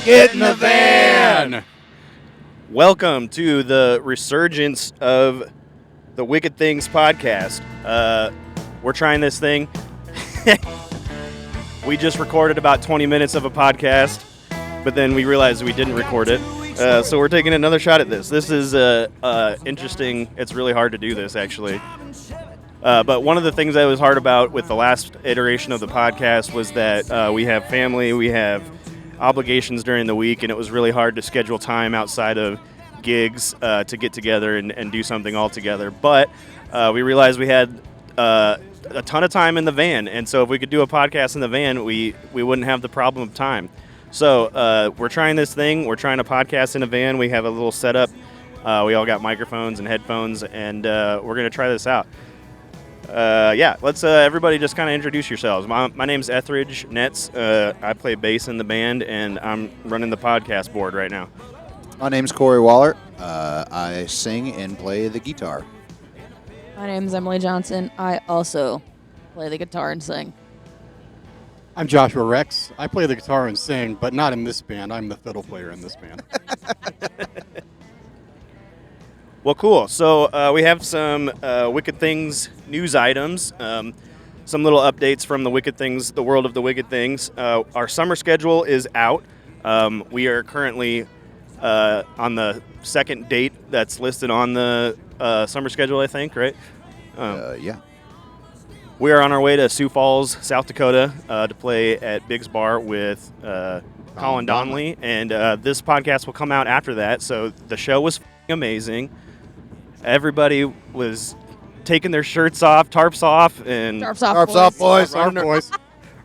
Get in the van! Welcome to the resurgence of the Wicked Things podcast. We're trying this thing. We just recorded about 20 minutes of a podcast, but then we realized we didn't record it. So we're taking another shot at this. This is interesting. It's really hard to do this, actually. But one of the things that was hard about with the last iteration of the podcast was that we have family, we have obligations during the week, and it was really hard to schedule time outside of gigs to get together and do something all together. But we realized we had a ton of time in the van, and so if we could do a podcast in the van, we wouldn't have the problem of time. So we're trying this thing. We're trying a podcast in a van. We have a little setup. We all got microphones and headphones, and we're going to try this out. Let's everybody just kind of introduce yourselves. My name's Etheridge Netz. I play bass in the band, and I'm running the podcast board right now. My name's Corey Waller. I sing and play the guitar. My name's Emily Johnson. I also play the guitar and sing. I'm Joshua Rex. I play the guitar and sing, but not in this band. I'm the fiddle player in this band. Well, cool. So we have some Wicked Things news items, some little updates from the Wicked Things, the world of the Wicked Things. Our summer schedule is out. We are currently on the second date that's listed on the summer schedule, I think, right? Yeah. We are on our way to Sioux Falls, South Dakota, to play at Big's Bar with Colin Donnelly, and this podcast will come out after that. So the show was amazing. Everybody was taking their shirts off, tarps off, and Tarps off, boys. Tarps boys.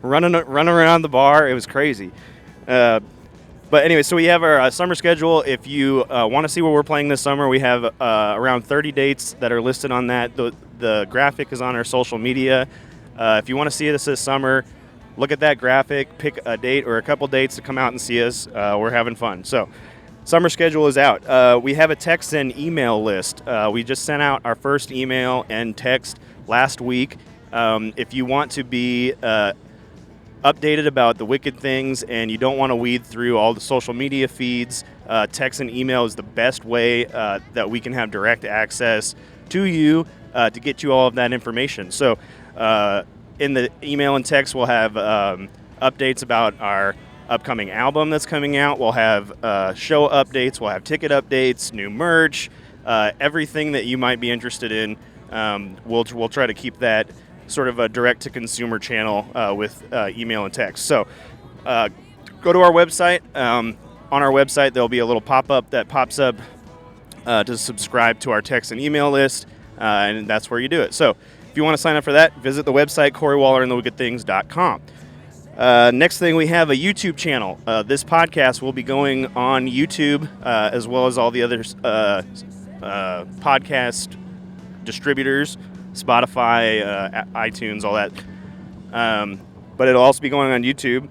running around the bar. It was crazy. But anyway, so we have our summer schedule. If you want to see where we're playing this summer, we have around 30 dates that are listed on that. The graphic is on our social media. If you want to see us this summer, look at that graphic, pick a date or a couple dates to come out and see us. We're having fun. So summer schedule is out. We have a text and email list. We just sent out our first email and text last week. If you want to be updated about the Wicked Things and you don't want to weed through all the social media feeds, text and email is the best way that we can have direct access to you to get you all of that information. So in the email and text, we'll have updates about our upcoming album that's coming out. We'll have show updates. We'll have ticket updates, new merch, everything that you might be interested in. We'll try to keep that sort of a direct-to-consumer channel with email and text. So go to our website. On our website, there'll be a little pop-up that pops up to subscribe to our text and email list, and that's where you do it. So if you want to sign up for that, visit the website, CoreyWallerandTheWickedThings.com. Next thing, we have a YouTube channel. This podcast will be going on YouTube as well as all the other podcast distributors, Spotify, iTunes, all that. But it'll also be going on YouTube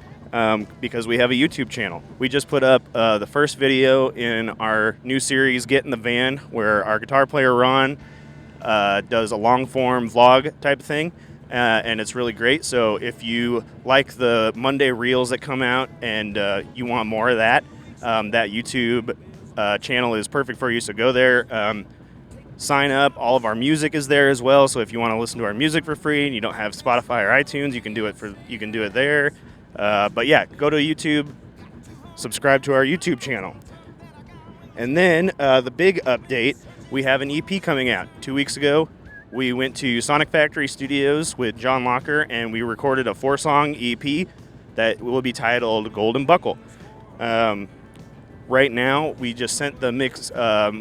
because we have a YouTube channel. We just put up the first video in our new series, Get in the Van, where our guitar player, Ron, does a long-form vlog type thing. And it's really great. So if you like the Monday reels that come out and you want more of that, that YouTube channel is perfect for you. So go there, sign up. All of our music is there as well. So if you want to listen to our music for free and you don't have Spotify or iTunes, you can do it there. But yeah, go to YouTube, subscribe to our YouTube channel. And then the big update, we have an EP coming out. 2 weeks ago, we went to Sonic Factory Studios with John Locker, and we recorded a 4-song EP that will be titled Golden Buckle. Right now, we just sent the mix.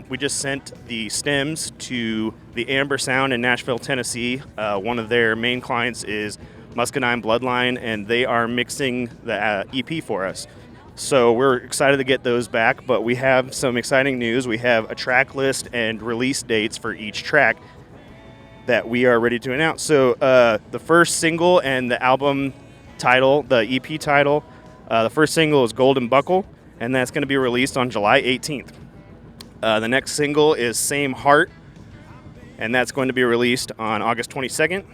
We just sent the stems to the Amber Sound in Nashville, Tennessee. One of their main clients is Muscadine Bloodline, and they are mixing the EP for us. So we're excited to get those back, but we have some exciting news. We have a track list and release dates for each track that we are ready to announce. So the first single and the album title, the EP title, the first single is Golden Buckle, and that's going to be released on July 18th. The next single is Same Heart, and that's going to be released on August 22nd.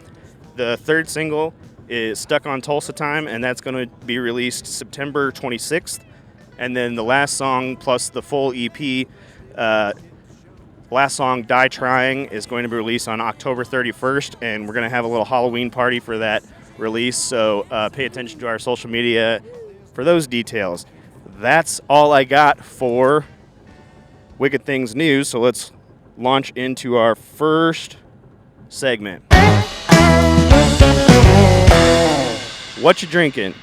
The third single is Stuck on Tulsa Time, and that's going to be released September 26th. And then the last song plus the full EP, last song, Die Trying, is going to be released on October 31st, and we're going to have a little Halloween party for that release, so pay attention to our social media for those details. That's all I got for Wicked Things News, so let's launch into our first segment. What you drinking?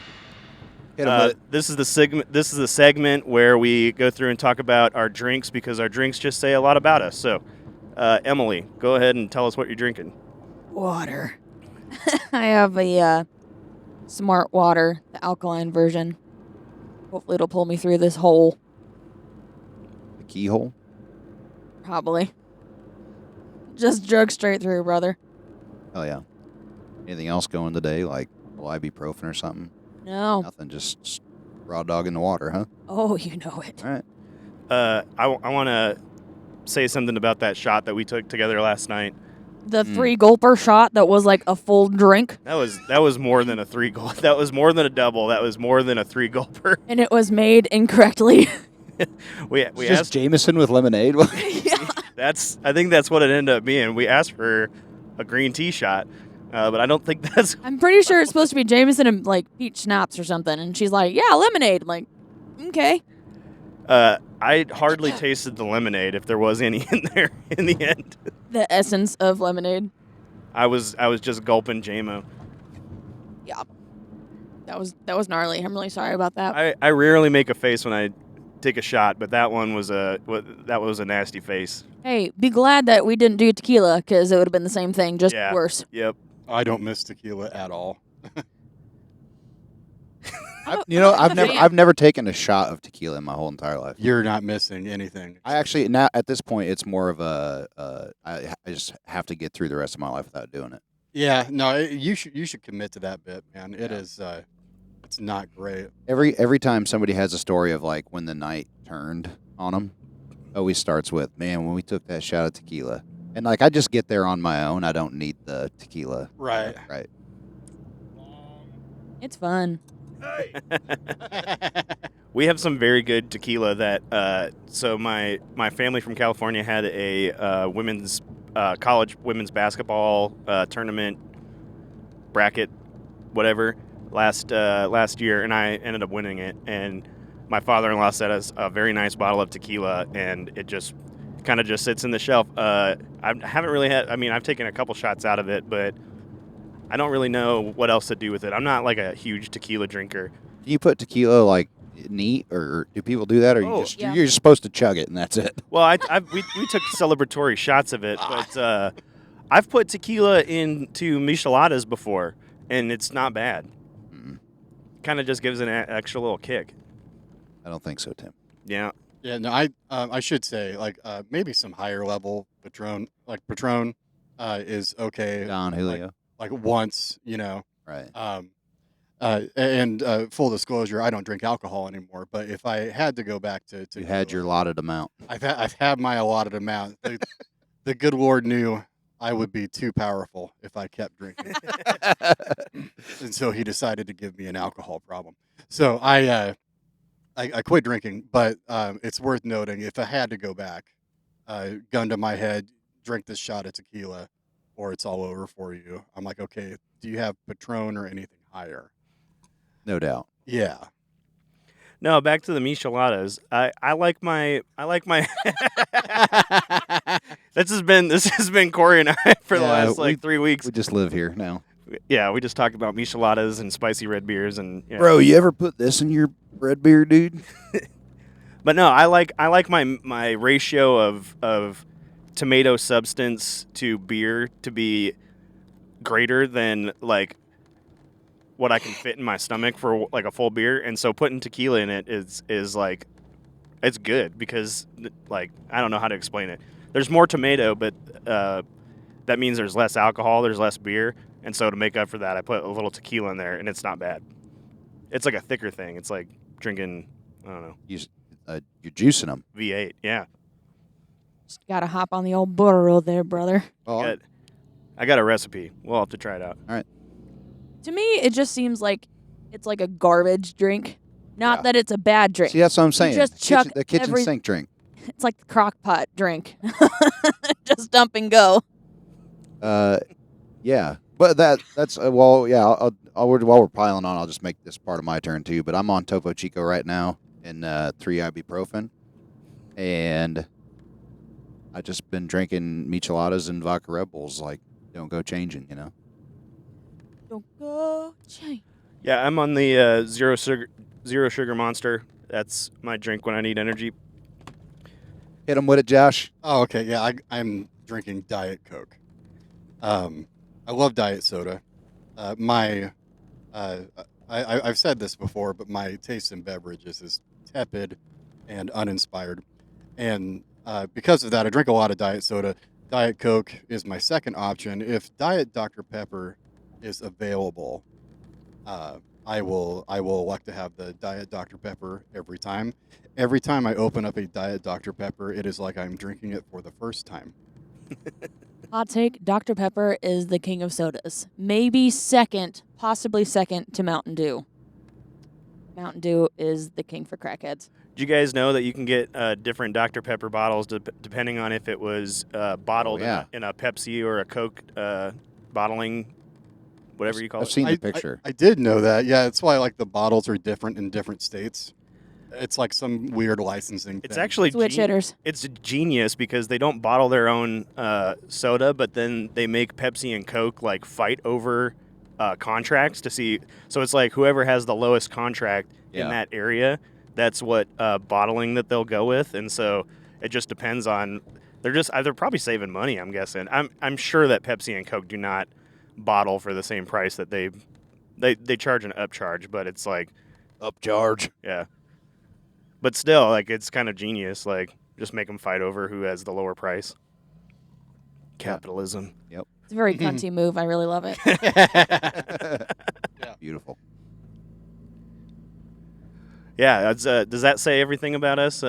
This is the segment where we go through and talk about our drinks because our drinks just say a lot about us. So, Emily, go ahead and tell us what you're drinking. Water. I have a Smart Water, the alkaline version. Hopefully it'll pull me through this hole. The keyhole? Probably. Just jug straight through, brother. Oh, yeah. Anything else going today, like ibuprofen or something? No. Nothing, just raw dog in the water, huh? Oh, you know it. All right. I want to say something about that shot that we took together last night. The 3-gulper shot that was like a full drink. That was more than a 3-gulp. That was more than a double. That was more than a 3-gulper. And it was made incorrectly. we Just asked Jameson with lemonade? Yeah. I think that's what it ended up being. We asked for a green tea shot, but I don't think that's. I'm pretty sure it's supposed to be Jameson and like peach schnapps or something. And she's like, yeah, lemonade. I'm like, okay. I hardly tasted the lemonade if there was any in there in the end. The essence of lemonade. I was just gulping JMO. Yeah. That was gnarly. I'm really sorry about that. I rarely make a face when I take a shot, but that one was a nasty face. Hey, be glad that we didn't do tequila because it would have been the same thing, just worse. Yep. I don't miss tequila at all. I've never taken a shot of tequila in my whole entire life. You're not missing anything. I actually now at this point it's more of I just have to get through the rest of my life without doing it. Yeah, no, you should commit to that bit, man. It is it's not great. Every time somebody has a story of like when the night turned on them, always starts with, man, when we took that shot of tequila. And like I just get there on my own. I don't need the tequila. Right. Right. It's fun. We have some very good tequila that so my family from California had a women's college women's basketball tournament bracket whatever last year, and I ended up winning it, and my father-in-law sent us a very nice bottle of tequila, and it just kind of just sits in the shelf. I haven't really had, I mean, I've taken a couple shots out of it, but I don't really know what else to do with it. I'm not like a huge tequila drinker. Do you put tequila like neat, or do people do that, or you're just supposed to chug it and that's it? Well, we took celebratory shots of it, but I've put tequila into micheladas before, and it's not bad. Kind of just gives it an extra little kick. I don't think so, Tim. Yeah. Yeah, no, I should say like maybe some higher level Patron, like Patron, is okay. Don Julio. Like once, you know. Right. And full disclosure, I don't drink alcohol anymore. But if I had to go back to You had your allotted amount. I've had my allotted amount. The good Lord knew I would be too powerful if I kept drinking, and so He decided to give me an alcohol problem. So I quit drinking. But it's worth noting, if I had to go back, gun to my head, drink this shot of tequila, or it's all over for you. I'm like, okay, do you have Patron or anything higher? No doubt. Yeah. No, back to the micheladas. I like my this has been Corey and I for the last 3 weeks. We just live here now. Yeah, we just talk about micheladas and spicy red beers and Bro, you ever put this in your red beer, dude? But no, I like my ratio of tomato substance to beer to be greater than like what I can fit in my stomach for like a full beer, and so putting tequila in it is like it's good because like I don't know how to explain it. There's more tomato, but that means there's less alcohol, there's less beer, and so to make up for that, I put a little tequila in there, and it's not bad. It's like a thicker thing. It's like drinking, I don't know. You're juicing them. V8, yeah. Just gotta hop on the old burro there, brother. Oh, I got a recipe. We'll have to try it out. all right. To me, it just seems like it's like a garbage drink. Not Yeah. that it's a bad drink. See, that's what I'm saying. just chuck the kitchen every- sink drink. It's like the crock pot drink. Just dump and go. Yeah, but that's well, yeah. While we're piling on, I'll just make this part of my turn too. But I'm on Topo Chico right now in 3 ibuprofen, and I just been drinking micheladas and vodka Red Bulls. Like, don't go changing, you know. Don't go change. Yeah, I'm on the zero sugar monster. That's my drink when I need energy. Hit him with it, Josh. Oh, okay. Yeah, I'm drinking Diet Coke. I love diet soda. I've said this before, but my taste in beverages is tepid and uninspired. And because of that, I drink a lot of diet soda. Diet Coke is my second option. If Diet Dr. Pepper is available, I will elect to have the Diet Dr. Pepper every time. Every time I open up a Diet Dr. Pepper, it is like I'm drinking it for the first time. Hot take, Dr. Pepper is the king of sodas. Maybe second, possibly second to Mountain Dew. Mountain Dew is the king for crackheads. Do you guys know that you can get different Dr. Pepper bottles depending on if it was bottled in a Pepsi or a Coke bottling, whatever you call I've it? seen the picture. I did know that. Yeah, it's why like the bottles are different in different states. It's like some weird licensing It's thing. actually Switch hitters. It's genius because they don't bottle their own soda, but then they make Pepsi and Coke like fight over contracts to see. So it's like whoever has the lowest contract in Yeah. that area, that's what bottling that they'll go with, and so it just depends on. They're probably saving money. I'm guessing. I'm sure that Pepsi and Coke do not bottle for the same price that they charge an upcharge, but it's like Upcharge. yeah. But still, like, it's kind of genius. Like, just make them fight over who has the lower price. Capitalism. It's a very cunty move. I really love it. Beautiful. Yeah, that's, does that say everything about us,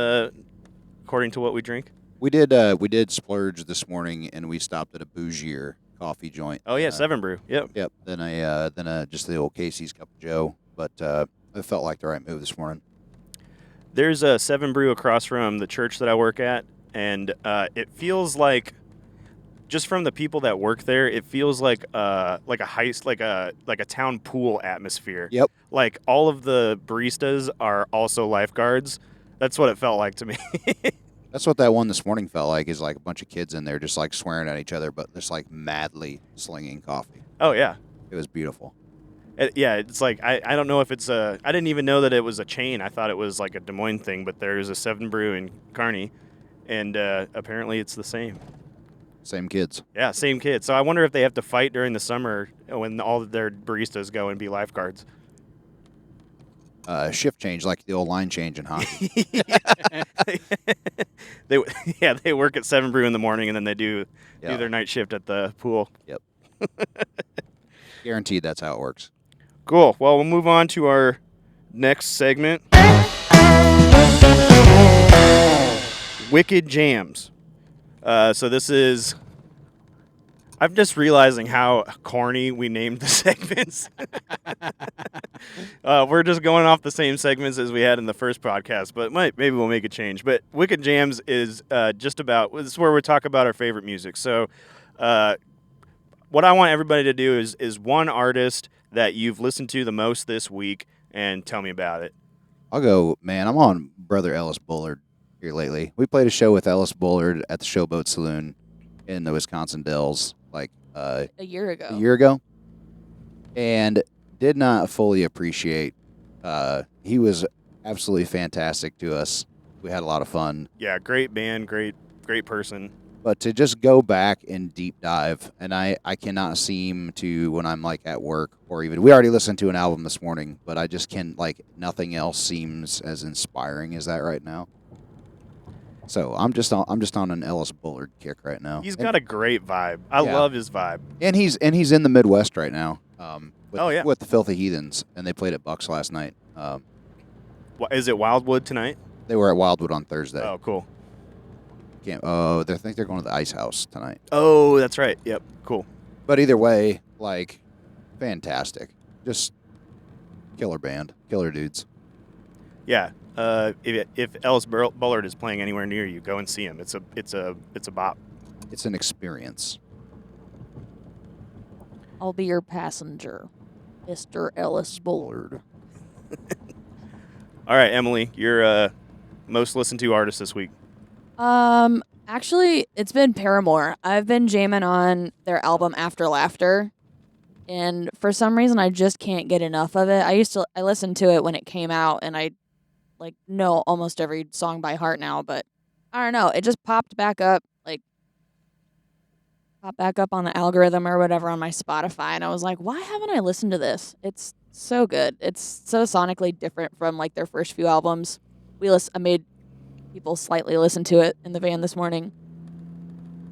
according to what we drink? We did splurge this morning, and we stopped at a bougier coffee joint. Oh, yeah, Seven Brew. Yep. Yep. Then just the old Casey's Cup of Joe, but it felt like the right move this morning. There's a Seven Brew across from the church that I work at, and it feels like, just from the people that work there, it feels like a heist, like a town pool atmosphere. Yep. Like all of the baristas are also lifeguards. That's what it felt like to me. That's what that one this morning felt like. Is like a bunch of kids in there just like swearing at each other, but just like madly slinging coffee. Oh yeah. It was beautiful. Yeah, it's like I don't know if it's a. I didn't even know that it was a chain. I thought it was like a Des Moines thing, but there's a Seven Brew in Kearney, and apparently it's the same. Same kids. Yeah, same kids. So I wonder if they have to fight during the summer when all of their baristas go and be lifeguards. Shift change, like the old line change in hockey. They work at Seven Brew in the morning, and then they do their night shift at the pool. Yep. Guaranteed that's how it works. Cool. Well, we'll move on to our next segment. Wicked Jams. So this is... I'm just realizing how corny we named the segments. We're just going off the same segments as we had in the first podcast, but maybe we'll make a change. But Wicked Jams is just about... This is where we talk about our favorite music. So what I want everybody to do is one artist that you've listened to the most this week and tell me about it. I'll go, man. I'm on Brother Ellis Bullard here lately. We played a show with Ellis Bullard at the Showboat Saloon in the Wisconsin Dells like A year ago. And did not fully appreciate. He was absolutely fantastic to us. We had a lot of fun. Yeah, great band, great person. But to just go back and deep dive, and I cannot seem to, when I'm like at work or even, we already listened to an album this morning, but I just can, like, nothing else seems as inspiring as that right now. So I'm just on an Ellis Bullard kick right now. He's got a great vibe. I love his vibe. And he's in the Midwest right now. With the Filthy Heathens, and they played at Bucks last night. Is it Wildwood tonight? They were at Wildwood on Thursday. Oh, cool. I think they're going to the Ice House tonight. Oh, that's right. Yep, cool. But either way, like, fantastic. Just killer band, killer dudes. Yeah. If Ellis Bullard is playing anywhere near you, go and see him. It's a bop. It's an experience. I'll be your passenger, Mr. Ellis Bullard. All right, Emily, your most listened to artist this week. Actually, it's been Paramore. I've been jamming on their album After Laughter, and for some reason, I just can't get enough of it. I listened to it when it came out, and I know almost every song by heart now. But I don't know, it just popped back up on the algorithm or whatever on my Spotify, and I was like, why haven't I listened to this? It's so good. It's so sonically different from their first few albums. I made people slightly listen to it in the van this morning.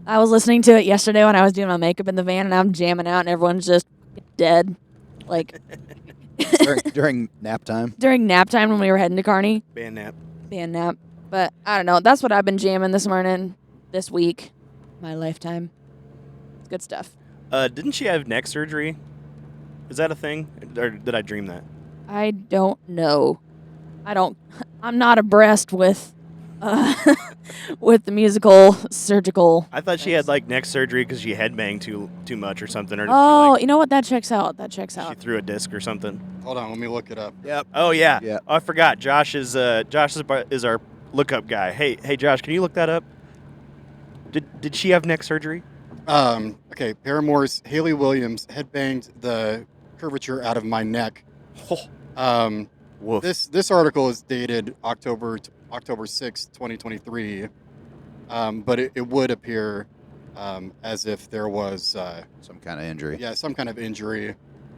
I was listening to it yesterday when I was doing my makeup in the van, and I'm jamming out, and everyone's just dead. during nap time. During nap time when we were heading to Kearney. Band nap. But I don't know. That's what I've been jamming this morning, this week, my lifetime. It's good stuff. Didn't she have neck surgery? Is that a thing? Or did I dream that? I don't know. I'm not abreast with with the musical surgical. I thought she had neck surgery because she headbanged too much or something. Or Oh, you know what? That checks out. She threw a disc or something. Hold on, let me look it up. Yep. Oh yeah. Yeah. Oh, I forgot. Josh is our lookup guy. Hey Josh, can you look that up? Did she have neck surgery? Okay, Paramore's Haley Williams headbanged the curvature out of my neck. Woof. This article is dated October 6, 2023, but it would appear as if there was Some kind of injury. yeah, some kind of injury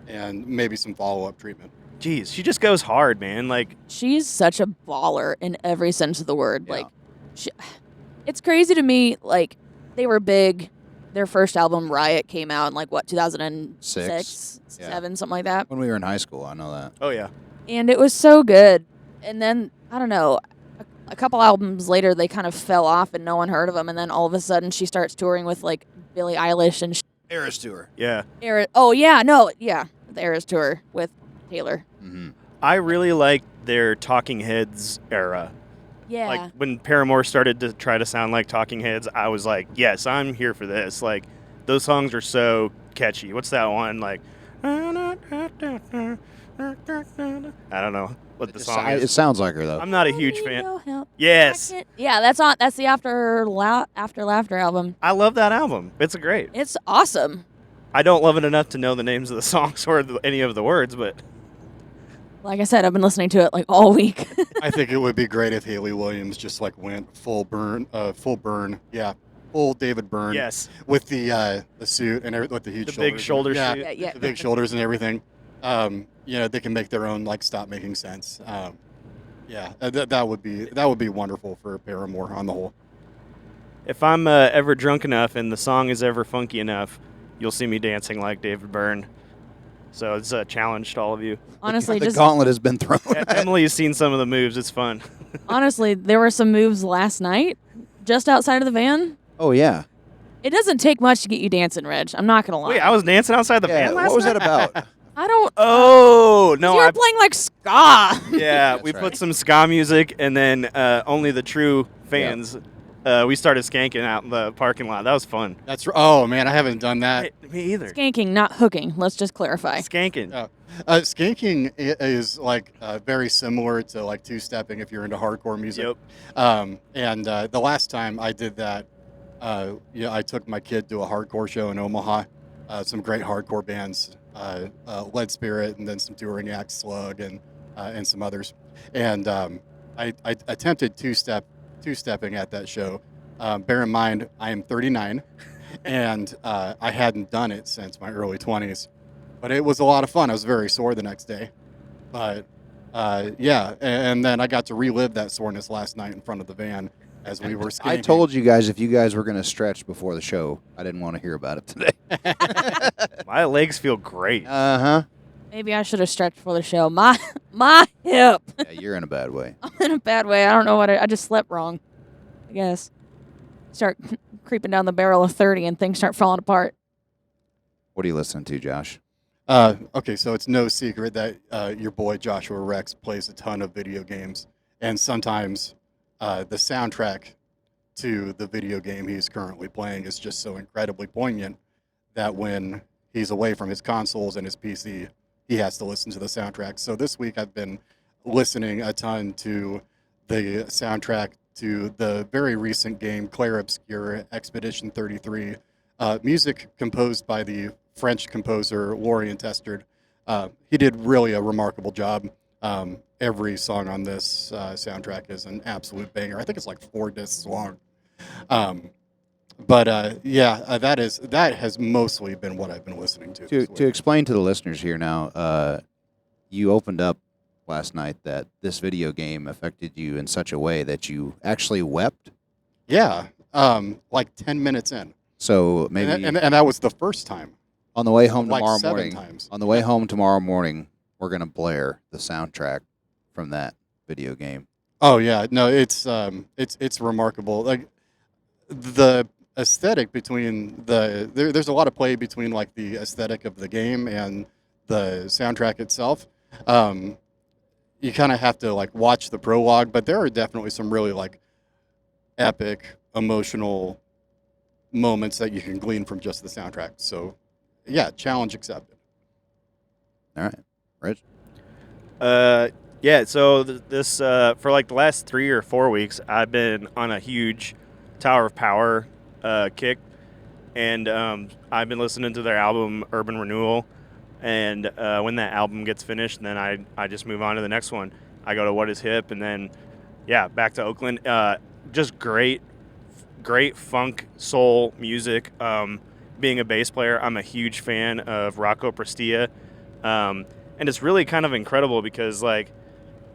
and maybe some follow-up treatment. Jeez, she just goes hard, man. She's such a baller in every sense of the word. Yeah. It's crazy to me. They were big. Their first album, Riot, came out in 2006, Yeah. 7, something like that. When we were in high school, I know that. oh yeah. And it was so good. And then, I don't know, a couple albums later, they kind of fell off and no one heard of them. And then all of a sudden, she starts touring with Billie Eilish and Eras tour. Yeah. the Eras tour with Taylor. Mm-hmm. I really like their Talking Heads era. Yeah. When Paramore started to try to sound like Talking Heads, I was like, yes, I'm here for this. Those songs are so catchy. What's that one? I don't know what the song It is. sounds like her though. I'm not a I huge need fan. no help. Yes. Yeah, that's the After Laughter album. I love that album. It's great. It's awesome. I don't love it enough to know the names of the songs or any of the words, but Like I said, I've been listening to it all week. I think it would be great if Haley Williams just went full David Byrne. yes. With the suit and with the huge The shoulders. big shoulder yeah, suit. Yeah. the big shoulders and everything. They can make their own stop making sense. That would be wonderful for Paramore on the whole. If I'm ever drunk enough and the song is ever funky enough, you'll see me dancing like David Byrne. So it's a challenge to all of you. Honestly, the just gauntlet has been thrown. Emily has seen some of the moves. It's fun. honestly, there were some moves last night just outside of the van. Oh yeah. It doesn't take much to get you dancing, Reg. I'm not gonna lie. Wait, I was dancing outside the Yeah. van last What was night? that about? I don't. Oh, no. you were playing ska. Yeah, That's we right. put some ska music, and then only the true fans, we started skanking out in the parking lot. That was fun. Oh man, I haven't done that. Hey, me either. Skanking, not hooking. Let's just clarify. Skanking. Skanking is very similar to two-stepping if you're into hardcore music. Yep. And the last time I did that, I took my kid to a hardcore show in Omaha. Some great hardcore bands, Lead Spirit, and then some touring acts, Slug, and some others. And I attempted two-stepping at that show. Bear in mind, I am 39, and I hadn't done it since my early 20s. But it was a lot of fun. I was very sore the next day. But, and then I got to relive that soreness last night in front of the van as we were skating. I told you guys if you guys were going to stretch before the show, I didn't want to hear about it today. My legs feel great. Uh-huh. Maybe I should have stretched for the show. My hip. Yeah, you're in a bad way. I'm in a bad way. I don't know what I just slept wrong. I guess. Start creeping down the barrel of 30 and things start falling apart. What are you listening to, Josh? Okay, so it's no secret that your boy Joshua Rex plays a ton of video games, and sometimes the soundtrack to the video game he's currently playing is just so incredibly poignant that when he's away from his consoles and his PC, he has to listen to the soundtrack. So this week I've been listening a ton to the soundtrack to the very recent game Clair Obscur Expedition 33, music composed by the French composer Lorient Testard. He did really a remarkable job. Every song on this soundtrack is an absolute banger. I think it's like 4 discs long. That has mostly been what I've been listening to. To explain to the listeners here now, you opened up last night that this video game affected you in such a way that you actually wept. Yeah, like 10 minutes in. So maybe and that was the first time. On the way home like tomorrow 7 morning. times. On the way home tomorrow morning, we're gonna blare the soundtrack from that video game. Oh yeah, no, it's remarkable. Like the aesthetic between there's a lot of play between like the aesthetic of the game and the soundtrack itself. You kind of have to like watch the prologue, but there are definitely some really like epic, emotional moments that you can glean from just the soundtrack. So, yeah, challenge accepted. All right, Rich. Yeah. So this for like the last 3 or 4 weeks, I've been on a huge Tower of Power kick, and I've been listening to their album Urban Renewal. And when that album gets finished, then I just move on to the next one. I go to What Is Hip, and then back to Oakland. Just great funk soul music. Being a bass player, I'm a huge fan of Rocco Prestia, and it's really kind of incredible because like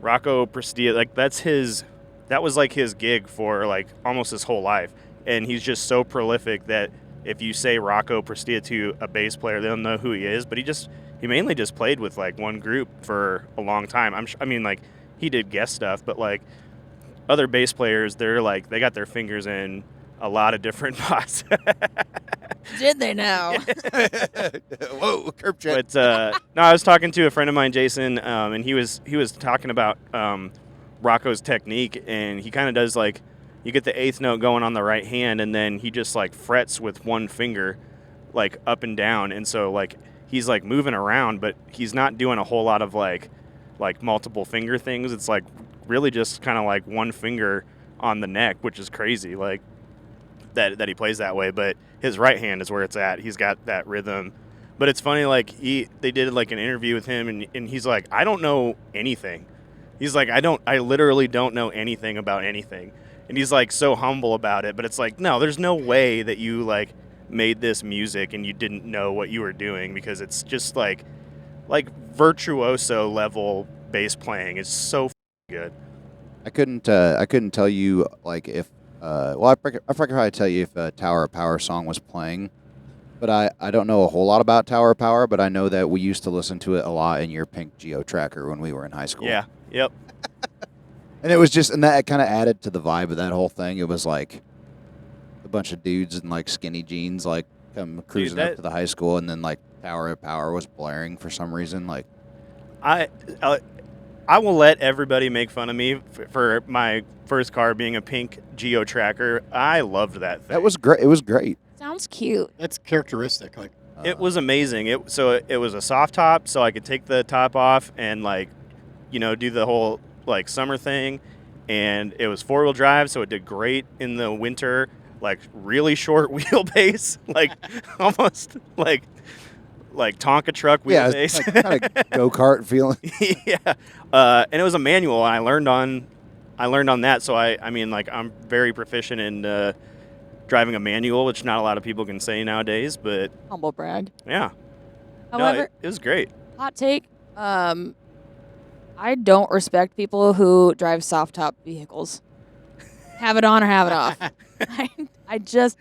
Rocco Prestia, like that was like his gig for like almost his whole life, and he's just so prolific that if you say Rocco Prestia to a bass player, they'll know who he is. But he mainly just played with like one group for a long time. I mean, like he did guest stuff, but like other bass players, they got their fingers in a lot of different pots. Did they now? Whoa, curb check. But no, I was talking to a friend of mine, Jason, and he was talking about Rocco's technique, and he kind of does like, you get the eighth note going on the right hand, and then he just like frets with one finger, like up and down, and so like he's like moving around, but he's not doing a whole lot of like multiple finger things. It's like really just kind of like one finger on the neck, which is crazy, like that he plays that way. But his right hand is where it's at. He's got that rhythm. But it's funny, like they did like an interview with him, and he's like, I don't know anything. He's like, I literally don't know anything about anything. And he's like so humble about it, but it's like, no, there's no way that you like made this music and you didn't know what you were doing, because it's just like virtuoso level bass playing. It's so good. I couldn't tell you like if I forgot how to tell you if a Tower of Power song was playing, but I don't know a whole lot about Tower of Power, but I know that we used to listen to it a lot in your pink Geo Tracker when we were in high school. Yeah. Yep. And it was just, and that kind of added to the vibe of that whole thing. It was like a bunch of dudes in like skinny jeans, like come cruising up to the high school, and then like Tower of Power was blaring for some reason. Like, I will let everybody make fun of me for my first car being a pink Geo Tracker. I loved that thing. that was great. It was great. Sounds cute. That's characteristic. Like It was amazing. It was a soft top, so I could take the top off and like, do the whole like summer thing, and it was 4-wheel drive, so it did great in the winter. Like really short wheelbase, like almost like Tonka truck wheelbase. Yeah, like kind of go-kart feeling. Yeah, and it was a manual, and I learned on that. So I mean, like I'm very proficient in driving a manual, which not a lot of people can say nowadays. But Humble brag. yeah, However, it was great. hot take. I don't respect people who drive soft top vehicles. Have it on or have it off. I just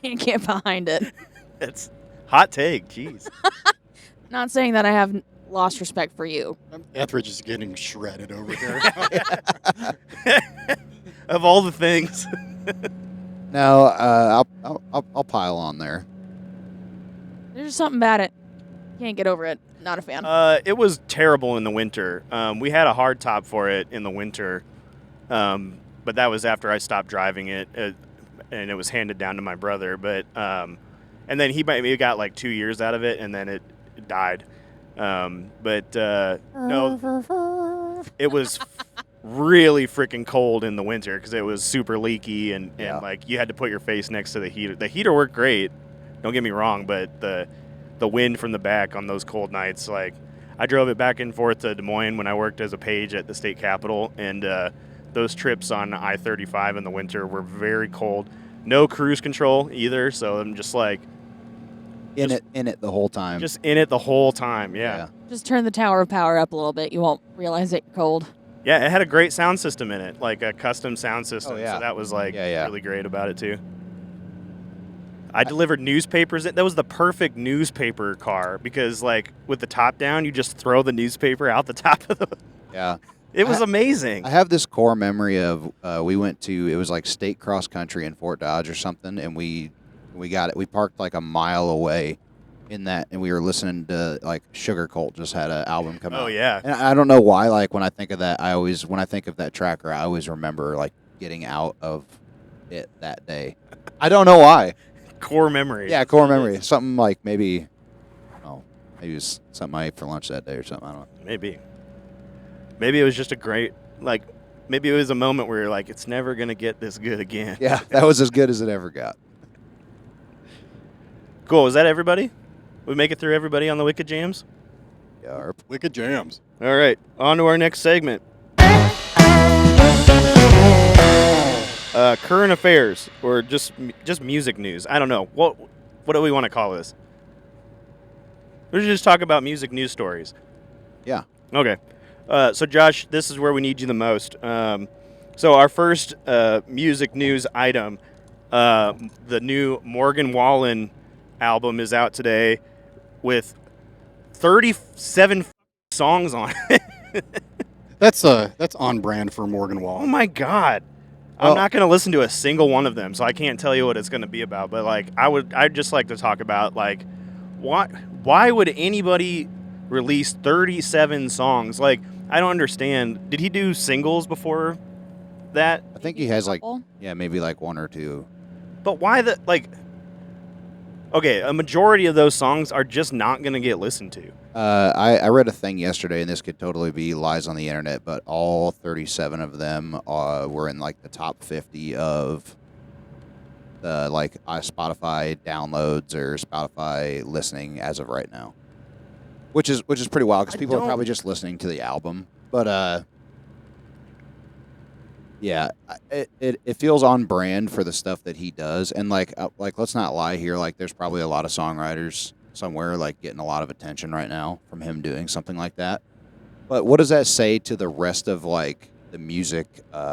can't get behind it. It's hot take. Jeez. Not saying that I have lost respect for you. Etheridge is getting shredded over here. Of all the things. No, I'll pile on there. There's just something about it. Can't get over it. Not a fan. It was terrible in the winter. We had a hard top for it in the winter, but that was after I stopped driving it, and it was handed down to my brother. But and then he got like 2 years out of it, and then it died. No, it was really freaking cold in the winter because it was super leaky, and like you had to put your face next to the heater. The heater worked great, don't get me wrong, but the wind from the back on those cold nights, like I drove it back and forth to Des Moines when I worked as a page at the state capitol, and those trips on I-35 in the winter were very cold. No cruise control either, so I'm just like in it the whole time. Just in it the whole time, yeah. Just turn the tower of power up a little bit. You won't realize that you're cold. Yeah, it had a great sound system in it, like a custom sound system. Oh, yeah. So that was like really great about it too. I delivered newspapers. That was the perfect newspaper car because, like, with the top down, you just throw the newspaper out the top of the. Yeah. It was amazing. I have this core memory of we went to, it was like state cross country in Fort Dodge or something, and we got it. We parked like a mile away in that, and we were listening to, like, Sugar Cult just had an album come out. Oh, yeah. And I don't know why, like, when I think of that, when I think of that tracker, I always remember, like, getting out of it that day. I don't know why. Core memory. Yeah, core memory. Something like maybe it was something I ate for lunch that day or something. I don't know. Maybe it was just a great, like, maybe it was a moment where you're like, it's never going to get this good again. Yeah, that was as good as it ever got. Cool. Is that everybody? We make it through everybody on the Wicked Jams? Yeah, Wicked Jams. All right. On to our next segment. Current affairs, or just music news. I don't know. What do we want to call this? We should just talk about music news stories. Yeah. Okay. So, Josh, this is where we need you the most. So our first music news item, the new Morgan Wallen album is out today with 37 songs on it. That's on brand for Morgan Wallen. Oh, my God. I'm not going to listen to a single one of them, so I can't tell you what it's going to be about. But, like, I'd just like to talk about, like, why would anybody release 37 songs? Like, I don't understand. Did he do singles before that? I think he has, like, maybe like one or two. But why okay, a majority of those songs are just not going to get listened to. I read a thing yesterday, and this could totally be lies on the internet, but all 37 of them were in, like, the top 50 of the, like, Spotify downloads or Spotify listening as of right now, which is pretty wild because people are probably just listening to the album. But yeah, it feels on brand for the stuff that he does, and like let's not lie here. Like, there's probably a lot of songwriters somewhere, like, getting a lot of attention right now from him doing something like that. But what does that say to the rest of, like, the music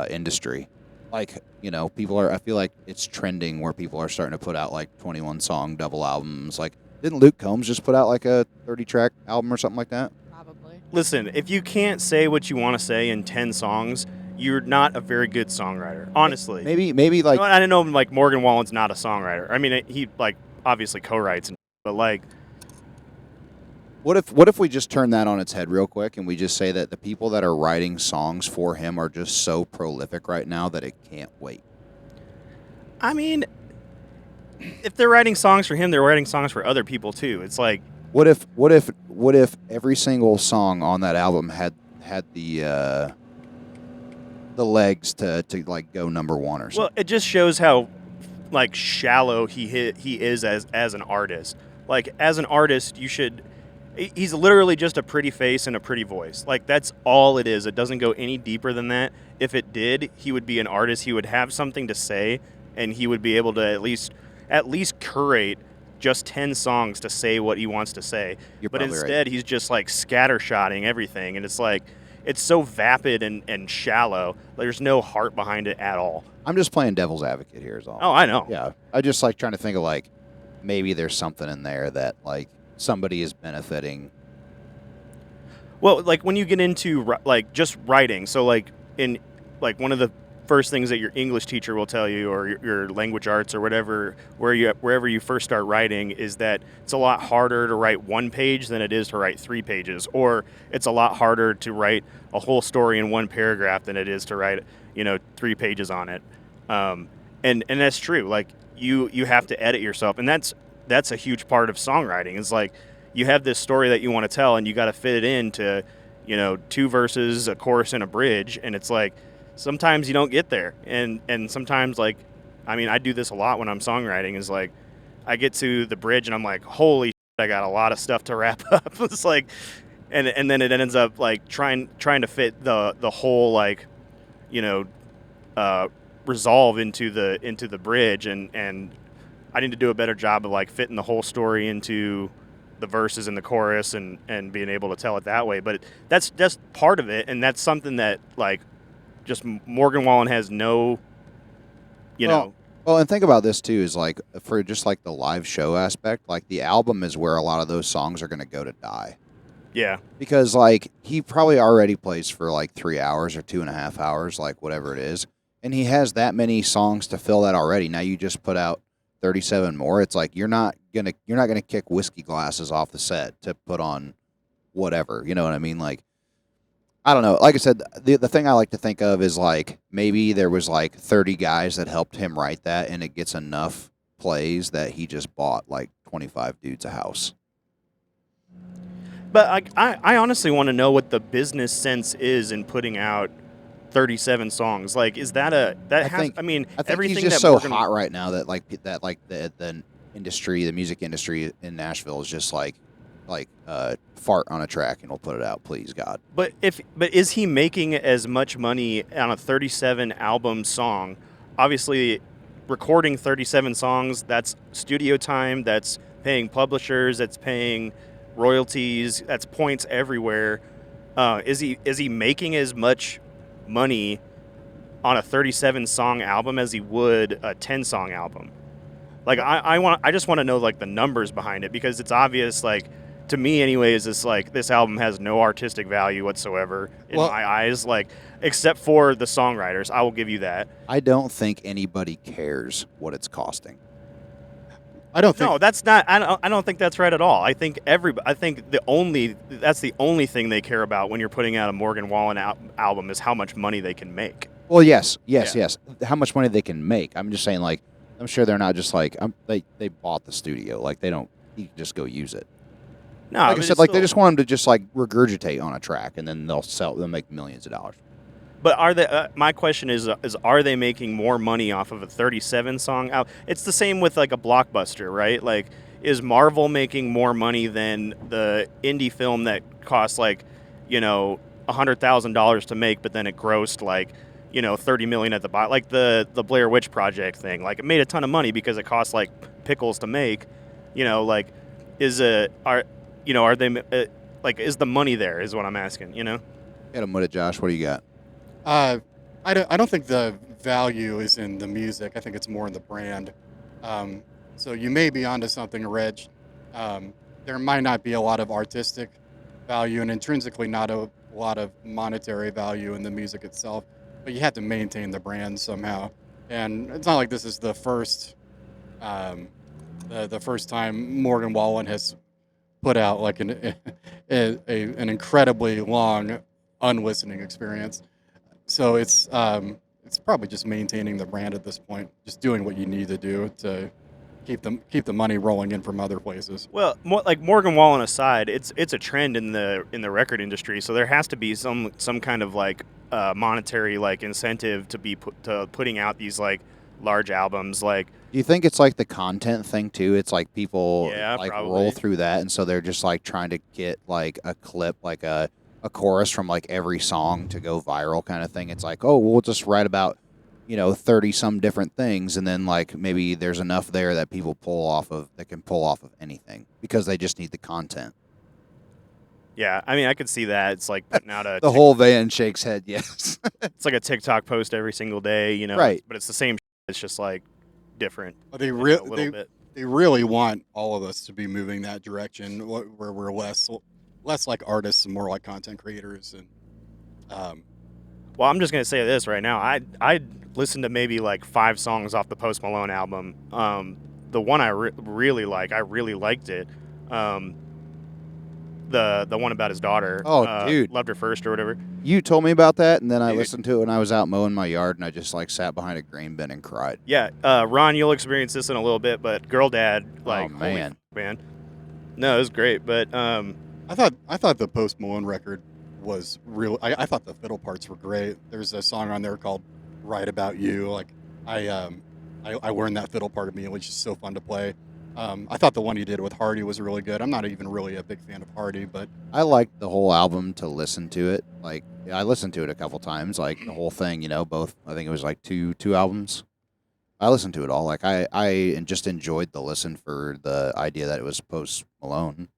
industry? Like, you know, I feel like it's trending where people are starting to put out, like, 21 song double albums. Like, didn't Luke Combs just put out, like, a 30 track album or something like that? Probably. Listen, if you can't say what you want to say in 10 songs, you're not a very good songwriter, honestly. Maybe like, I don't know, like, Morgan Wallen's not a songwriter. I mean, he, like, obviously co-writes, but, like, what if we just turn that on its head real quick and we just say that the people that are writing songs for him are just so prolific right now that it can't wait? I mean, if they're writing songs for him, they're writing songs for other people too. It's like, what if every single song on that album had the legs to like go number one or something? Well, it just shows how, like, shallow he is as an artist. Like, as an artist, he's literally just a pretty face and a pretty voice. Like, that's all it is. It doesn't go any deeper than that. If it did, he would be an artist. He would have something to say, and he would be able to at least curate just 10 songs to say what he wants to say. But instead, he's just, like, scattershotting everything, and it's like, it's so vapid and shallow. There's no heart behind it at all. I'm just playing devil's advocate here is all. Oh, I know. Yeah. I just, like, trying to think of, like, maybe there's something in there that, like, somebody is benefiting. Well, like, when you get into, like, just writing, so, like, in, like, one of the first things that your English teacher will tell you, or your language arts or whatever, wherever you first start writing, is that it's a lot harder to write one page than it is to write 3 pages, or it's a lot harder to write a whole story in one paragraph than it is to write 3 pages on it. And that's true. Like you have to edit yourself, and that's a huge part of songwriting. It's like you have this story that you want to tell, and you got to fit it into 2 verses, a chorus, and a bridge, and it's like sometimes you don't get there, and sometimes, like, I mean, I do this a lot when I'm songwriting, is like I get to the bridge and I'm like, holy shit, I got a lot of stuff to wrap up. It's like, and then it ends up like trying to fit the whole, like, resolve into the bridge, and I need to do a better job of like fitting the whole story into the verses and the chorus, and being able to tell it that way. But that's part of it, and that's something that, like, just Morgan Wallen has no, know. Well, and think about this too, is like, for just like the live show aspect, like the album is where a lot of those songs are going to go to die. Yeah. Because like he probably already plays for like 3 hours or 2.5 hours, like whatever it is, and he has that many songs to fill that already. Now you just put out 37 more. It's like you're not gonna kick whiskey glasses off the set to put on whatever. You know what I mean? Like, I don't know. Like I said, the thing I like to think of is like maybe there was like 30 guys that helped him write that, and it gets enough plays that he just bought like 25 dudes a house. But I honestly want to know what the business sense is in putting out 37 songs. Like, is that I think everything he's just that so Morgan, hot right now that the industry, the music industry in Nashville is just like fart on a track and we'll put it out, please God. But is he making as much money on a 37 album song? Obviously, recording 37 songs, that's studio time, that's paying publishers, that's paying royalties, that's points everywhere. Is he making as much money on a 37 song album as he would a 10 song album? Like, I just want to know, like, the numbers behind it, because it's obvious, like, to me anyways, it's like this album has no artistic value whatsoever in my eyes, like, except for the songwriters. I will give you that. I don't think anybody cares what it's costing. I don't think. No, that's not. I don't think that's right at all. I think that's the only thing they care about when you're putting out a Morgan Wallen album is how much money they can make. Well, yes. How much money they can make. I'm just saying, like, I'm sure they're not just like they bought the studio. Like, they don't. You can just go use it. No, like I said, like, they just want them to just like regurgitate on a track, and then they'll make millions of dollars. But are they? My question is are they making more money off of a 37 song album? It's the same with like a blockbuster, right? Like, is Marvel making more money than the indie film that costs like, $100,000 to make, but then it grossed like, $30 million at the bottom? Like the Blair Witch Project thing, like, it made a ton of money because it cost like pickles to make. Like, is they like, is the money there? Is what I'm asking. Hit him with it, Josh. What do you got? I don't think the value is in the music. I think it's more in the brand. So you may be onto something, Reg. There might not be a lot of artistic value and intrinsically not a lot of monetary value in the music itself, but you have to maintain the brand somehow. And it's not like this is the first time Morgan Wallen has put out like an incredibly long unlistening experience. So it's probably just maintaining the brand at this point, just doing what you need to do to keep the money rolling in from other places. Well, like, Morgan Wallen aside, it's a trend in the record industry, so there has to be some kind of like monetary like incentive to be putting out these like large albums. Like, do you think it's like the content thing too? It's like people like probably roll through that, and so they're just like trying to get like a clip, like a chorus from like every song to go viral kind of thing. It's like, oh, we'll just write about 30 some different things, and then like maybe there's enough there that people can pull off of anything because they just need the content. Yeah, I mean, I could see that. It's like putting out the whole van shakes head. Yes. It's like a TikTok post every single day, right? But it's the same. It's just like different. They really want all of us to be moving that direction, where we're less like artists and more like content creators. And Well, I'm just gonna say this right now. I listened to maybe like 5 songs off the Post Malone album. The one I really liked it. The one about his daughter. Oh, dude. Loved Her First or whatever. You told me about that, and then I Dude. listened to it when I was out mowing my yard, and I just like sat behind a grain bin and cried. Yeah, Ron, you'll experience this in a little bit, but Girl Dad, like, Oh, holy man. f- man. No, it was great, but I thought the Post Malone record was real. I thought the fiddle parts were great. There's a song on there called "Right About You." Like I learned that fiddle part immediately, which is so fun to play. I thought the one he did with Hardy was really good. I'm not even really a big fan of Hardy, but I liked the whole album to listen to it. Like I listened to it a couple times, like the whole thing. Both. I think it was like two albums. I listened to it all. Like I just enjoyed the listen for the idea that it was Post Malone,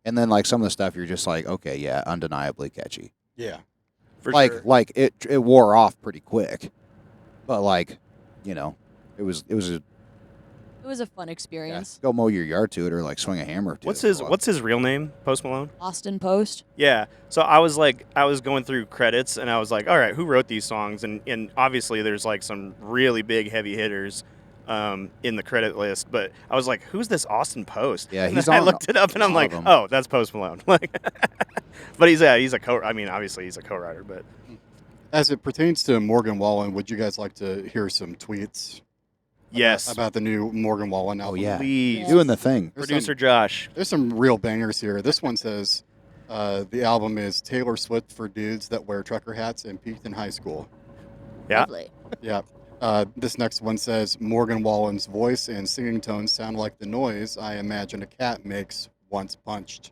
and then like some of the stuff you're just like, okay, yeah, undeniably catchy. yeah, for like sure. like it wore off pretty quick, but like it was a It was a fun experience. go mow your yard to it or like swing a hammer to What's it. his real name? Post Malone? Austin Post. Yeah. So I was going through credits and I was like, all right, who wrote these songs? And obviously there's like some really big heavy hitters in the credit list, but I was like, who's this Austin Post? Yeah, And he's then I on looked it up and I'm all like, of 'em. oh, that's Post Malone. Like, but he's a co. I mean, obviously he's a co-writer, but as it pertains to Morgan Wallen, would you guys like to hear some tweets? yes, About the new Morgan Wallen album? yeah. please, Yeah. Doing the thing. There's producer some, Josh. there's some real bangers here. This one says the album is Taylor Swift for dudes that wear trucker hats and peaked in high school. Yeah. Lovely. Yeah. This next one says Morgan Wallen's voice and singing tones sound like the noise I imagine a cat makes once punched.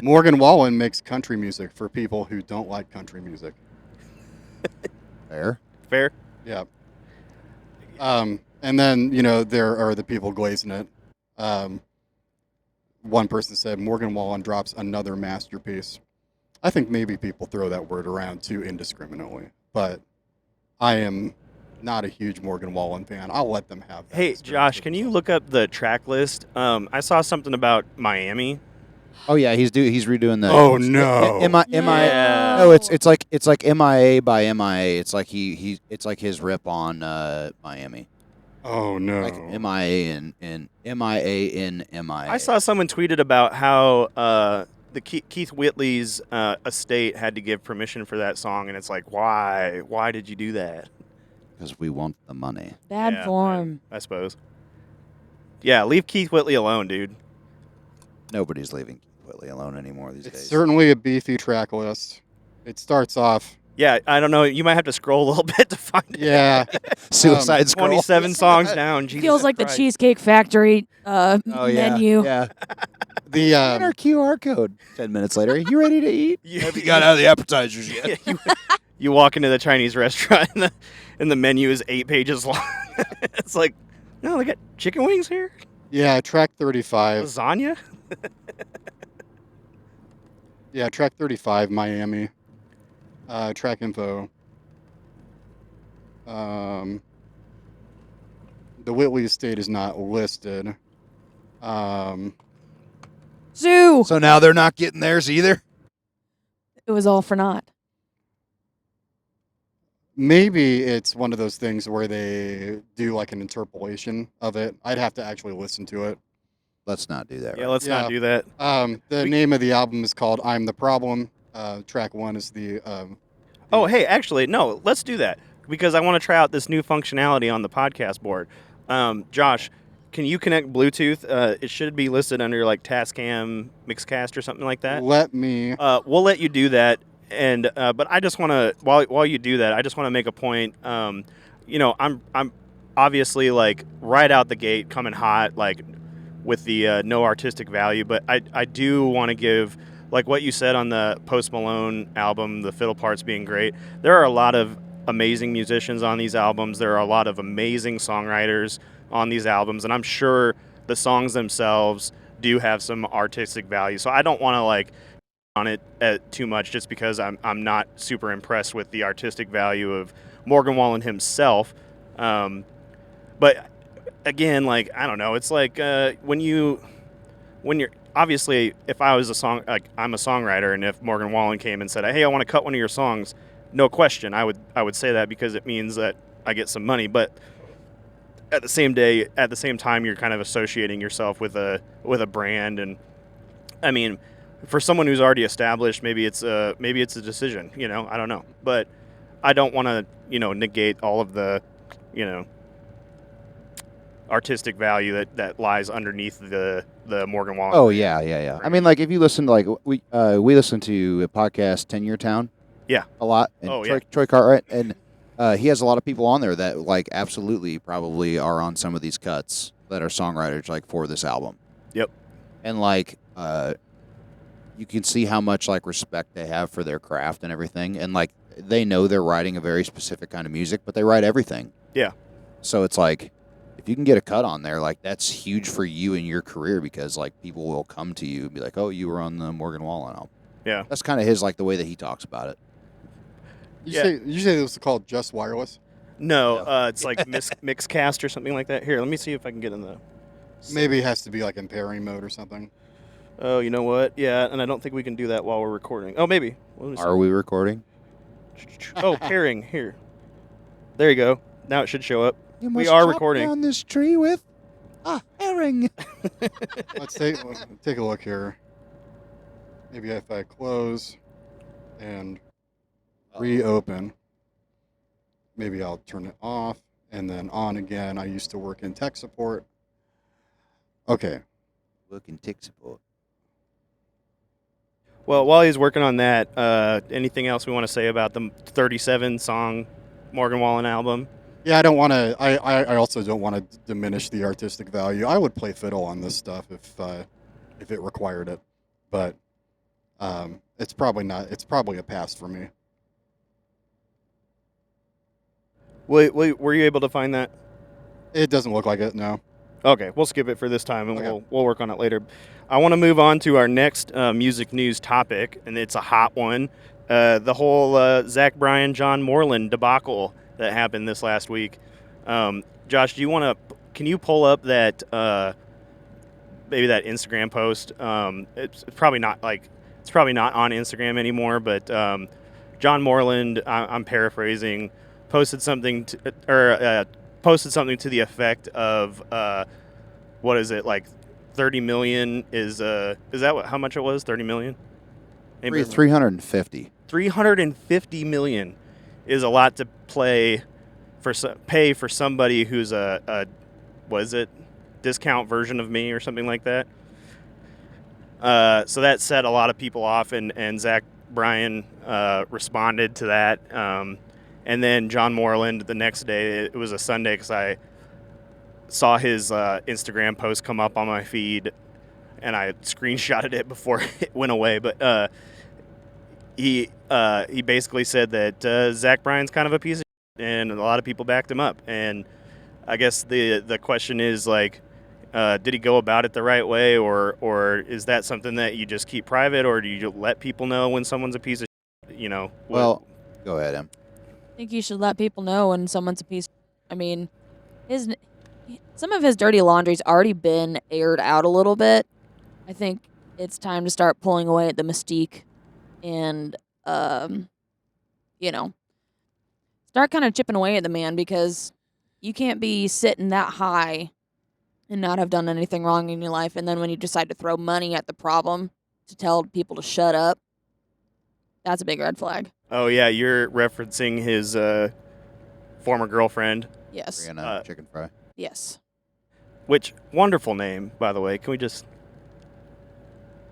Morgan Wallen makes country music for people who don't like country music. Fair. Fair. Yeah. And then, there are the people glazing it. One person said Morgan Wallen drops another masterpiece. I think maybe people throw that word around too indiscriminately, but I am not a huge Morgan Wallen fan. I'll let them have that. Hey, experience Josh, for can you themselves. look up the track list? I saw something about Miami. Oh yeah, he's redoing the. Oh, no. Am I? Yeah. No, it's like MIA by MIA. It's like it's like his rip on Miami. Oh no. Like MIA and MIA in MIA. I saw someone tweeted about how the Keith Whitley's estate had to give permission for that song, and it's like, why? Why did you do that? because we want the money. Bad Yeah, form. I suppose. Yeah, leave Keith Whitley alone, dude. Nobody's leaving Keith Whitley alone anymore these It's days. certainly a beefy track list. It starts off. Yeah, I don't know. You might have to scroll a little bit to find it. Yeah. Suicide Scroll. 27 songs down. Jesus Feels like the Christ. Cheesecake Factory Oh yeah, menu. yeah. The Scan our QR code. 10 minutes later, you ready to eat? You- Have you got out of the appetizers yet? Yeah, you walk into the Chinese restaurant and the menu is 8 pages long. It's like, no, they got chicken wings here? track 35. Lasagna? Yeah, track 35, Miami. Track info. The Whitley estate is not listed. Zoo. So now they're not getting theirs either? It was all for naught. Maybe it's one of those things where they do like an interpolation of it. I'd have to actually listen to it. Let's not do that. Yeah, right? let's not Yeah. do that. The name of the album is called I'm the Problem. Track 1 is the Oh, hey, actually, no, let's do that because I want to try out this new functionality on the podcast board. Josh, can you connect Bluetooth? It should be listed under like Tascam Mixcast or something like that. Let me. We'll let you do that, and but I just want to while you do that, I just want to make a point. I'm obviously like right out the gate coming hot, like with the no artistic value, but I do want to give. Like what you said on the Post Malone album, the fiddle parts being great. There are a lot of amazing musicians on these albums. There are a lot of amazing songwriters on these albums, and I'm sure the songs themselves do have some artistic value. So I don't want to like on it too much just because I'm not super impressed with the artistic value of Morgan Wallen himself. But again, like I don't know, it's like when you're obviously, if I was I'm a songwriter, and if Morgan Wallen came and said, "Hey, I want to cut one of your songs," no question, I would say that because it means that I get some money. But at the same time, you're kind of associating yourself with a brand, and I mean, for someone who's already established, maybe it's a decision. I don't know, but I don't want to negate all of the artistic value that lies underneath the Morgan Wallen. Oh yeah. I mean, like if you listen to we listen to a podcast 10 Year Town. Yeah. A lot. And Oh, Troy Cartwright, and he has a lot of people on there that like absolutely probably are on some of these cuts that are songwriters like for this album. Yep. And like you can see how much like respect they have for their craft and everything, and like they know they're writing a very specific kind of music, but they write everything. Yeah. So it's like, if you can get a cut on there, like that's huge for you in your career, because like people will come to you and be like, "Oh, you were on the Morgan Wallen album." Yeah. That's kind of his like the way that he talks about it. You say it was called Just Wireless? No, it's like Mixcast or something like that. Here, let me see if I can get in the. Maybe it has to be like in pairing mode or something. Oh, you know what? Yeah, and I don't think we can do that while we're recording. Oh, maybe. Are we recording? Oh, pairing here. There you go. Now it should show up. You We must are chop recording. down this tree with a herring. Let's take a look here. Maybe if I close and reopen, maybe I'll turn it off and then on again. I used to work in tech support. Okay. Look in tech support. Well, while he's working on that, anything else we want to say about the 37-song Morgan Wallen album? Yeah, I don't want to. I also don't want to diminish the artistic value. I would play fiddle on this stuff if it required it, but it's probably not. It's probably a pass for me. Wait, were you able to find that? It doesn't look like it. No. Okay, we'll skip it for this time, and Okay. we'll work on it later. I want to move on to our next music news topic, and it's a hot one. The whole Zach Bryan, John Moreland debacle that happened this last week. Josh, can you pull up that maybe that Instagram post? It's probably not on Instagram anymore, but John Moreland, I'm paraphrasing, posted something to the effect of what is it, like 30 million is that how much it was? 30 million? 350. 350 million is a lot to pay for somebody who's a what is it, discount version of me or something like that. So that set a lot of people off, and Zach Bryan responded to that. And then John Moreland the next day, it was a Sunday because I saw his Instagram post come up on my feed, and I screenshotted it before it went away. But he basically said that Zach Bryan's kind of a piece of shit, and a lot of people backed him up. And I guess the question is, like, did he go about it the right way, or is that something that you just keep private, or do you let people know when someone's a piece of shit? Well, go ahead, Em. I think you should let people know when someone's a piece. I mean, some of his dirty laundry's already been aired out a little bit. I think it's time to start pulling away at the mystique, and start kind of chipping away at the man, because you can't be sitting that high and not have done anything wrong in your life, and then when you decide to throw money at the problem to tell people to shut up, that's a big red flag. Oh yeah, you're referencing his former girlfriend. Yes. Chicken fry. Yes. Which wonderful name, by the way. Can we just?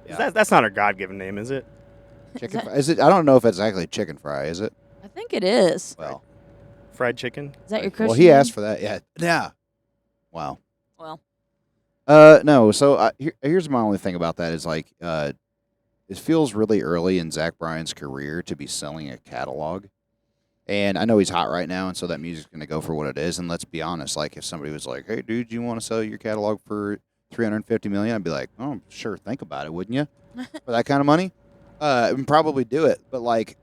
Yeah. That's not her God-given name, is it? Chicken fry. Is it? I don't know if it's exactly chicken fry. Is it? I think it is. Well, Fried chicken. Is that your Christian well, he name? asked for that. Yeah. Yeah. Wow. Well, No. So here's my only thing about that is like, it feels really early in Zach Bryan's career to be selling a catalog. And I know he's hot right now, and so that music's going to go for what it is. And let's be honest, like if somebody was like, "Hey, dude, you want to sell your catalog for $350 million?" I'd be like, "Oh, sure, think about it, wouldn't you?" For that kind of money, and probably do it. But like,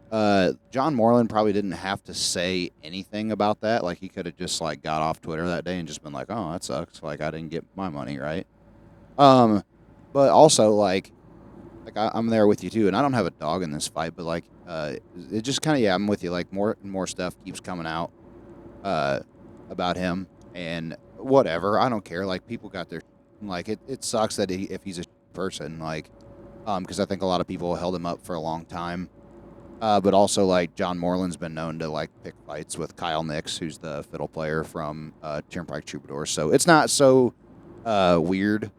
John Moreland probably didn't have to say anything about that. Like he could have just like got off Twitter that day and just been like, "Oh, that sucks. Like I didn't get my money right." but also like I'm there with you too, and I don't have a dog in this fight, but like it just kind of I'm with you. Like more and more stuff keeps coming out about him, and whatever. I don't care. Like people got their like it sucks that if he's a person like because I think a lot of people held him up for a long time. But also, like John Moreland's been known to like pick fights with Kyle Nix, who's the fiddle player from Turnpike Troubadours. So it's not so weird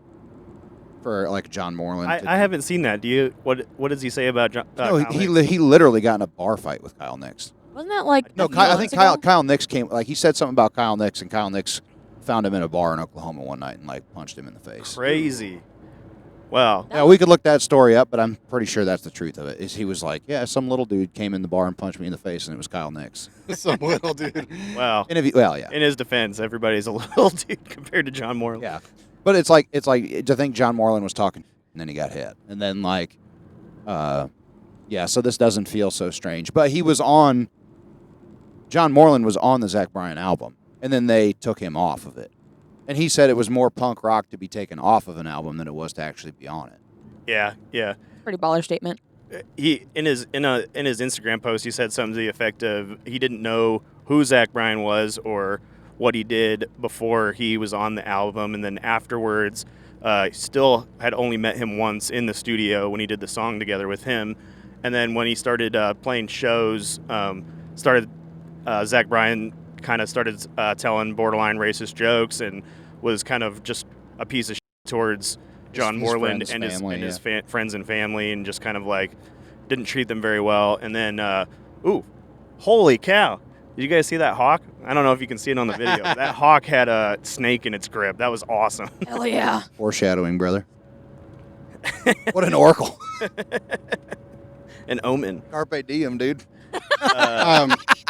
for like John Moreland. I haven't seen that. Do you? What does he say about John? No, Kyle he Nix? he literally got in a bar fight with Kyle Nix. Wasn't that like No, a few I think months ago? Kyle Nix came. Like he said something about Kyle Nix, and Kyle Nix found him in a bar in Oklahoma one night and like punched him in the face. Crazy. Wow. Yeah, we could look that story up, but I'm pretty sure that's the truth of it. Is he was like, yeah, some little dude came in the bar and punched me in the face, and it was Kyle Nix. Some little dude. Wow. And well, yeah, In his defense, everybody's a little dude compared to John Moreland. yeah. But it's like to think John Moreland was talking, and then he got hit, and then like, yeah. So this doesn't feel so strange. But he was on. John Moreland was on the Zach Bryan album, and then they took him off of it. And he said it was more punk rock to be taken off of an album than it was to actually be on it. Yeah. Yeah. Pretty baller statement. He in his Instagram post, he said something to the effect of he didn't know who Zach Bryan was or what he did before he was on the album, and then afterwards, still had only met him once in the studio when he did the song together with him, and then when he started playing shows, Zach Bryan kind of started telling borderline racist jokes and was kind of just a piece of shit towards John Moreland and his friends and family, and just kind of like didn't treat them very well. And then, holy cow! Did you guys see that hawk? I don't know if you can see it on the video. That hawk had a snake in its grip. That was awesome. Hell yeah. Foreshadowing, brother. What an oracle. An omen. Carpe diem, dude.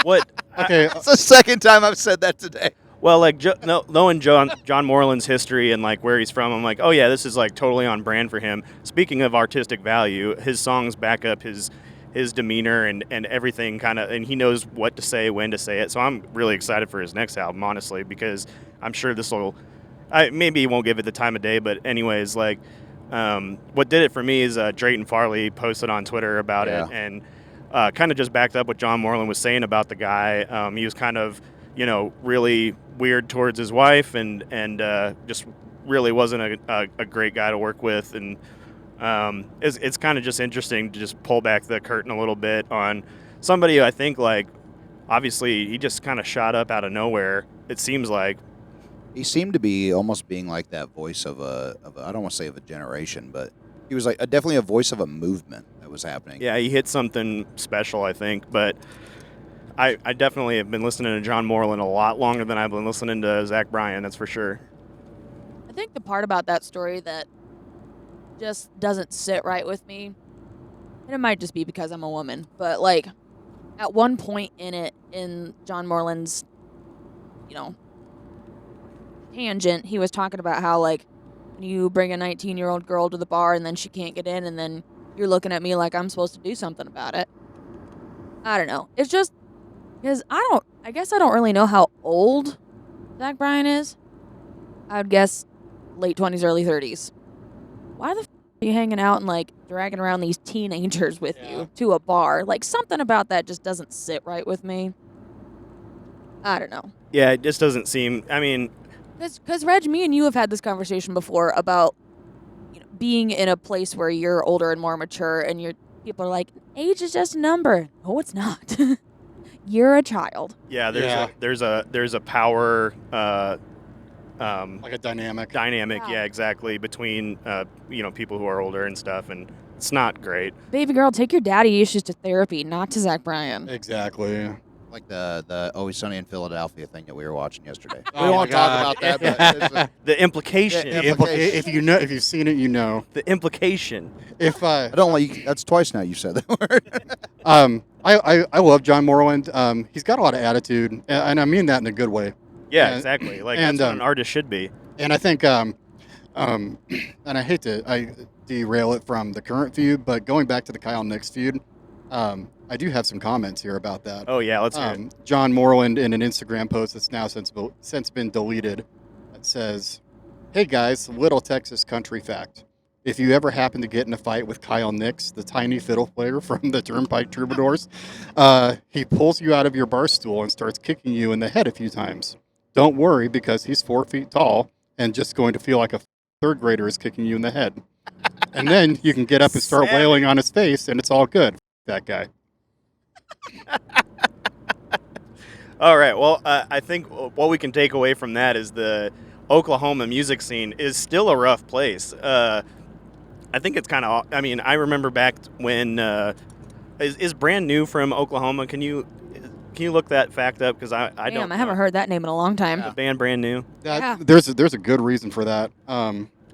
What? Okay. It's the second time I've said that today. Well, like knowing John Moreland's history and like where he's from, I'm like, oh yeah, this is like totally on brand for him. Speaking of artistic value, his songs back up his demeanor and everything kind of, and he knows what to say, when to say it. So I'm really excited for his next album, honestly, because I'm sure this will. Maybe he won't give it the time of day, but anyways, like what did it for me is Drayton Farley posted on Twitter about it and kind of just backed up what John Moreland was saying about the guy. He was kind of, really weird towards his wife and just really wasn't a great guy to work with. And it's kind of just interesting to just pull back the curtain a little bit on somebody who I think, like, obviously he just kind of shot up out of nowhere, it seems like. He seemed to be almost being like that voice of a I don't want to say of a generation, but he was like definitely a voice of a movement that was happening. Yeah, he hit something special, I think. But I definitely have been listening to John Moreland a lot longer than I've been listening to Zach Bryan, that's for sure. I think the part about that story that just doesn't sit right with me, and it might just be because I'm a woman, but like at one point in John Moreland's, tangent, he was talking about how like when you bring a 19-year-old girl to the bar and then she can't get in and then you're looking at me like I'm supposed to do something about it. I don't know. It's just because I guess I don't really know how old Zach Bryan is. I would guess late 20s, early 30s. Why the f are you hanging out and like dragging around these teenagers with you to a bar? Like something about that just doesn't sit right with me. I don't know. Yeah, it just doesn't seem, I mean, Because Reg, me and you have had this conversation before about being in a place where you're older and more mature, and people are like, age is just a number. No, it's not. You're a child. yeah, there's a power Like a dynamic. yeah, exactly, between people who are older and stuff, and it's not great. Baby girl, take your daddy issues to therapy, not to Zach Bryan. Exactly. Like the Always Sunny in Philadelphia thing that we were watching yesterday. Oh We my won't talk God. about that, but it's The implication. Yeah, If you've seen it, you know. The implication. If I don't like that's twice now you said that word. I love John Moreland. He's got a lot of attitude, and I mean that in a good way. Yeah, And- exactly. Like and, that's what an artist should be. And I think, and I hate to derail it from the current feud, but going back to the Kyle Nix feud, I do have some comments here about that. Oh yeah, let's hear it. John Moreland in an Instagram post that's now since been deleted, it says, "Hey guys, little Texas country fact. If you ever happen to get in a fight with Kyle Nix, the tiny fiddle player from the Turnpike Troubadours, he pulls you out of your bar stool and starts kicking you in the head a few times. Don't worry, because he's 4 feet tall and just going to feel like a third grader is kicking you in the head. And then you can get up and start Savage. wailing on his face, and it's all good. That guy. All right. Well, I think what we can take away from that is the Oklahoma music scene is still a rough place. I think it's kind of. I mean, I remember back when is Brand New from Oklahoma. Can you look that fact up? Because I Damn, don't. I haven't heard that name in a long time. The band Brand New. Yeah. There's a good reason for that.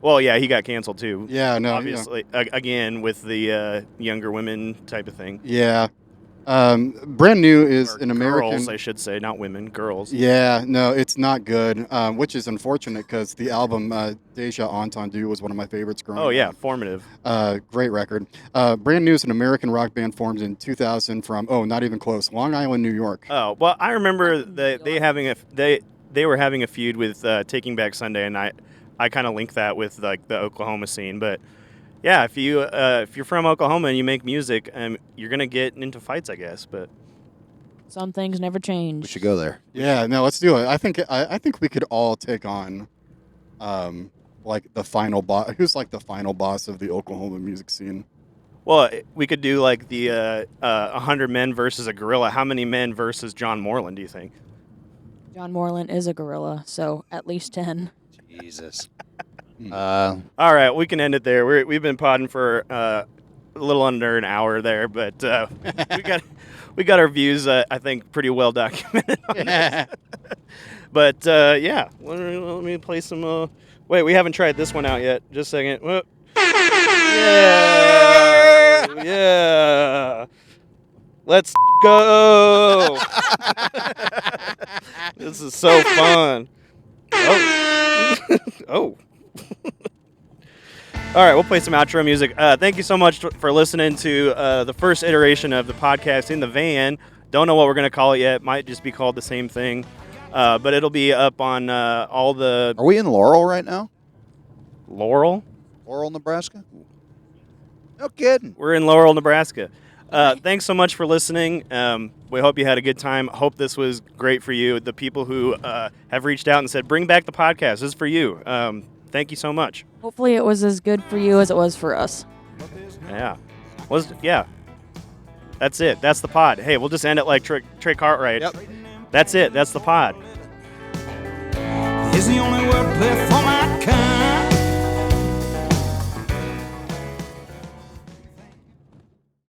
Well, yeah, he got canceled too. Yeah, no, Obviously, again with the younger women type of thing. Yeah. Brand New is Or an American. girls, I should say, not women, girls. Yeah, no, it's not good, which is unfortunate because the album Deja Entendu was one of my favorites growing up. Oh yeah, formative. Great record. Brand New is an American rock band formed in 2000 from, not even close, Long Island, New York. Oh well, I remember they were having a feud with Taking Back Sunday, and I kind of link that with like the Oklahoma scene. But yeah, if you're from Oklahoma and you make music, you're gonna get into fights, I guess. But Some things never change. We should go there. Yeah, no, let's do it. I think we could all take on, like the final boss. Who's like the final boss of the Oklahoma music scene? well, we could do like the 100 men versus a gorilla. How many men versus John Moreland do you think? John Moreland is a gorilla, so at least 10. Jesus. All right, we can end it there. We've been podding for a little under an hour there, but we got our views, I think, pretty well documented on this. But yeah, let me play some. Wait, we haven't tried this one out yet. Just a second. Whoop. Yeah. Let's go. This is so fun. Oh. All right, we'll play some outro music. Thank you so much for listening to the first iteration of the podcast in the van. Don't know what we're going to call it yet. Might just be called the same thing. But it'll be up on all the... Are we in Laurel right now? Laurel? Laurel, Nebraska? No kidding. We're in Laurel, Nebraska. Thanks so much for listening. We hope you had a good time. Hope this was great for you. The people who have reached out and said, bring back the podcast. This is for you. Thank you so much. Hopefully it was as good for you as it was for us. Yeah. Yeah. That's it. That's the pod. Hey, we'll just end it like Trey Cartwright. Yep. That's it. That's the pod. Is the only word left